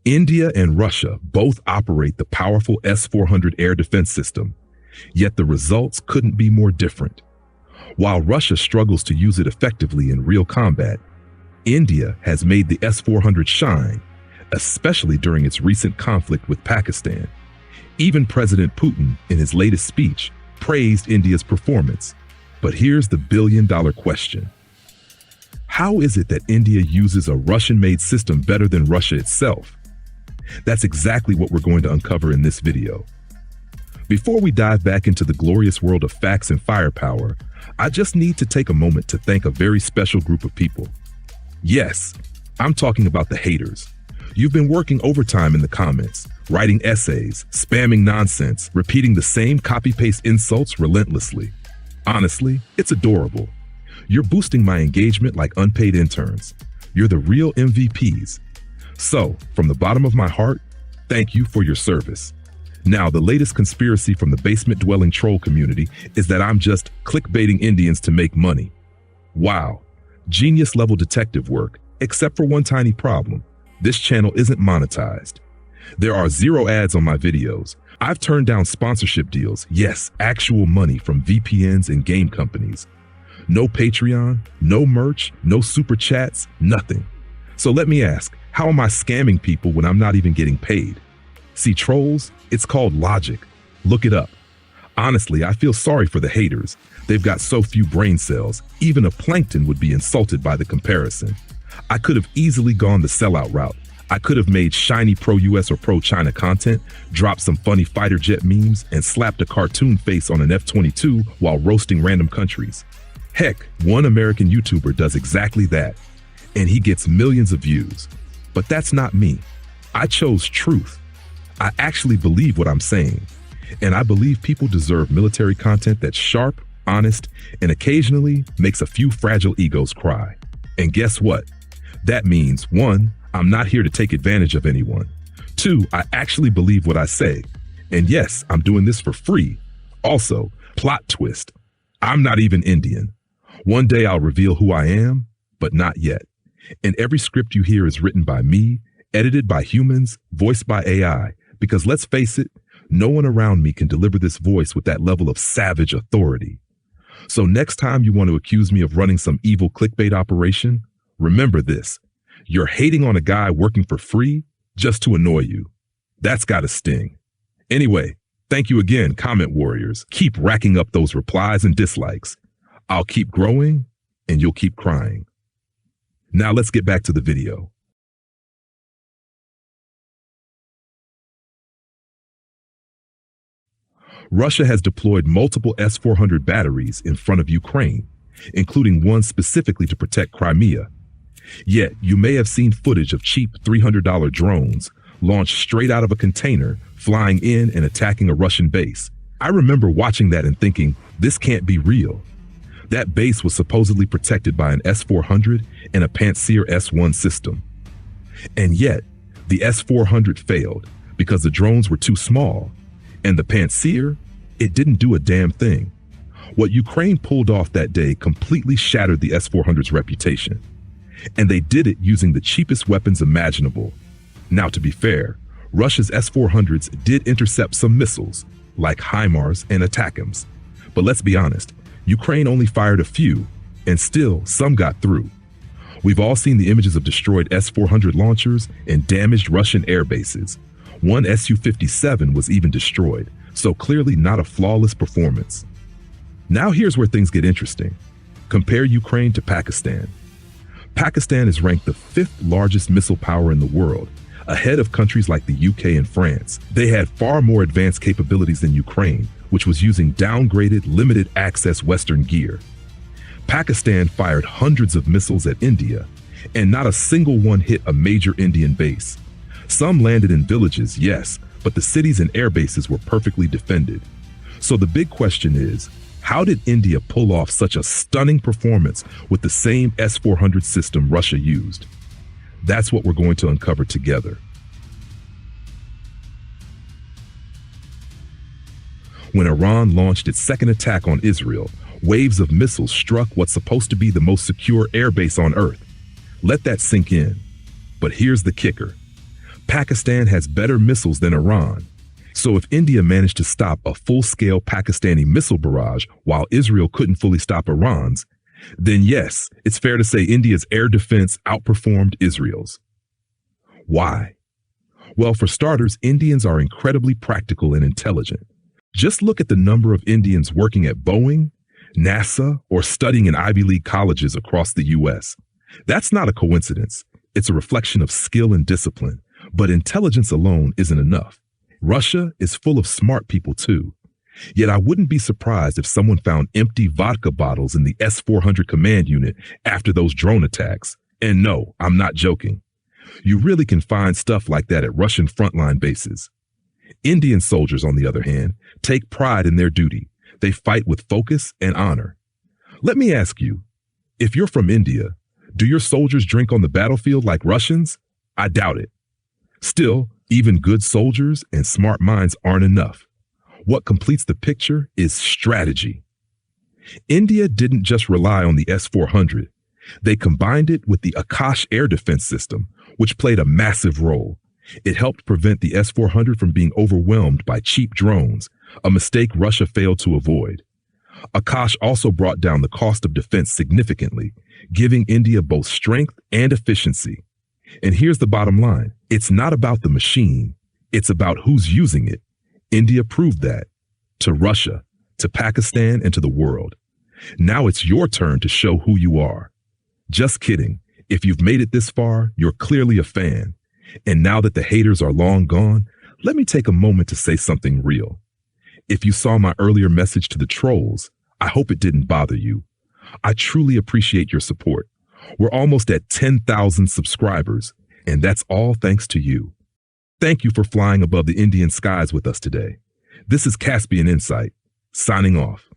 India and Russia both operate the powerful S-400 air defense system, yet the results couldn't be more different. While Russia struggles to use it effectively in real combat, India has made the S-400 shine, especially during its recent conflict with Pakistan. Even President Putin, in his latest speech, praised India's performance. But here's the billion-dollar question. How is it that India uses a Russian-made system better than Russia itself? That's exactly what we're going to uncover in this video. Before we dive back into the glorious world of facts and firepower, I just need to take a moment to thank a very special group of people. Yes, I'm talking about the haters. You've been working overtime in the comments, writing essays, spamming nonsense, repeating the same copy-paste insults relentlessly. Honestly, it's adorable. You're boosting my engagement like unpaid interns. You're the real MVPs. So, from the bottom of my heart, thank you for your service. Now, the latest conspiracy from the basement-dwelling troll community is that I'm just clickbaiting Indians to make money. Wow, genius-level detective work, except for one tiny problem. This channel isn't monetized. There are 0 ads on my videos. I've turned down sponsorship deals, yes, actual money from VPNs and game companies. No Patreon, no merch, no super chats, nothing. So let me ask, how am I scamming people when I'm not even getting paid? See, trolls, it's called logic. Look it up. Honestly, I feel sorry for the haters. They've got so few brain cells, even a plankton would be insulted by the comparison. I could have easily gone the sellout route. I could have made shiny pro-US or pro-China content, dropped some funny fighter jet memes, and slapped a cartoon face on an F-22 while roasting random countries. Heck, one American YouTuber does exactly that, and he gets millions of views. But that's not me. I chose truth. I actually believe what I'm saying, and I believe people deserve military content that's sharp, honest, and occasionally makes a few fragile egos cry. And guess what? That means 1, I'm not here to take advantage of anyone. 2, I actually believe what I say. And yes, I'm doing this for free. Also, plot twist, I'm not even Indian. One day I'll reveal who I am, but not yet. And every script you hear is written by me, edited by humans, voiced by AI, because let's face it, no one around me can deliver this voice with that level of savage authority. So next time you want to accuse me of running some evil clickbait operation, remember this. You're hating on a guy working for free just to annoy you. That's gotta sting. Anyway, thank you again, comment warriors. Keep racking up those replies and dislikes. I'll keep growing and you'll keep crying. Now let's get back to the video. Russia has deployed multiple S-400 batteries in front of Ukraine, including one specifically to protect Crimea. Yet, you may have seen footage of cheap $300 drones launched straight out of a container, flying in and attacking a Russian base. I remember watching that and thinking, this can't be real. That base was supposedly protected by an S-400 and a Pantsir S-1 system. And yet, the S-400 failed because the drones were too small, and the Pantsir, it didn't do a damn thing. What Ukraine pulled off that day completely shattered the S-400's reputation. And they did it using the cheapest weapons imaginable. Now, to be fair, Russia's S-400s did intercept some missiles, like HIMARS and ATACMS. But let's be honest, Ukraine only fired a few, and still some got through. We've all seen the images of destroyed S-400 launchers and damaged Russian air bases. One Su-57 was even destroyed, so clearly not a flawless performance. Now here's where things get interesting. Compare Ukraine to Pakistan. Pakistan is ranked the 5th largest missile power in the world, ahead of countries like the UK and France. They had far more advanced capabilities than Ukraine, which was using downgraded, limited access Western gear. Pakistan fired hundreds of missiles at India, and not a single one hit a major Indian base. Some landed in villages, yes, but the cities and air bases were perfectly defended. So the big question is, how did India pull off such a stunning performance with the same S-400 system Russia used? That's what we're going to uncover together. When Iran launched its second attack on Israel, waves of missiles struck what's supposed to be the most secure airbase on Earth. Let that sink in. But here's the kicker. Pakistan has better missiles than Iran. So if India managed to stop a full-scale Pakistani missile barrage while Israel couldn't fully stop Iran's, then yes, it's fair to say India's air defense outperformed Israel's. Why? Well, for starters, Indians are incredibly practical and intelligent. Just look at the number of Indians working at Boeing, NASA, or studying in Ivy League colleges across the U.S. That's not a coincidence. It's a reflection of skill and discipline. But intelligence alone isn't enough. Russia is full of smart people too. Yet I wouldn't be surprised if someone found empty vodka bottles in the S-400 command unit after those drone attacks. And no, I'm not joking. You really can find stuff like that at Russian frontline bases. Indian soldiers, on the other hand, take pride in their duty. They fight with focus and honor. Let me ask you, if you're from India, do your soldiers drink on the battlefield like Russians? I doubt it. Still, even good soldiers and smart minds aren't enough. What completes the picture is strategy. India didn't just rely on the S-400. They combined it with the Akash air defense system, which played a massive role. It helped prevent the S-400 from being overwhelmed by cheap drones, a mistake Russia failed to avoid. Akash also brought down the cost of defense significantly, giving India both strength and efficiency. And here's the bottom line. It's not about the machine. It's about who's using it. India proved that. To Russia, to Pakistan, and to the world. Now it's your turn to show who you are. Just kidding. If you've made it this far, you're clearly a fan. And now that the haters are long gone, let me take a moment to say something real. If you saw my earlier message to the trolls, I hope it didn't bother you. I truly appreciate your support. We're almost at 10,000 subscribers, and that's all thanks to you. Thank you for flying above the Indian skies with us today. This is Caspian Insight, signing off.